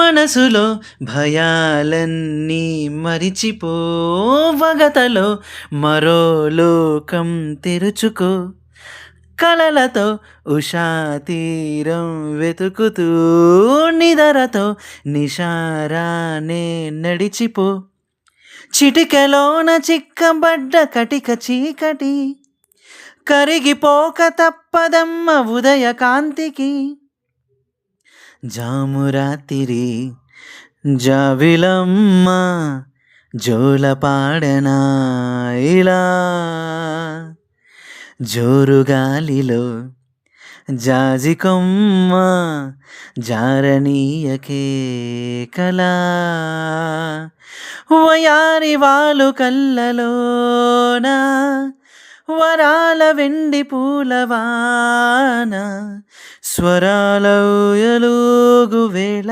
మనసులో భయాలన్నీ మరిచిపో వగతలో మరో లోకం తెరుచుకో కలలతో ఉషా తీరం వెతుకుతూ నిదరతో నిషారానే నడిచిపో చిటికెలోన చిక్కబడ్డ కటిక చీకటి కరిగిపోక తప్పదమ్మ ఉదయ కాంతికి జామురాతిరి జావిలమ్మ జోలపాడనా ఇలా జోరుగాలిలో జాజికొమ్మ జారనీయకే కలా వయారి వాలు కళ్ళలోన వరాల వెండి పూలవాన స్వరాల ఊయలుగు వేళ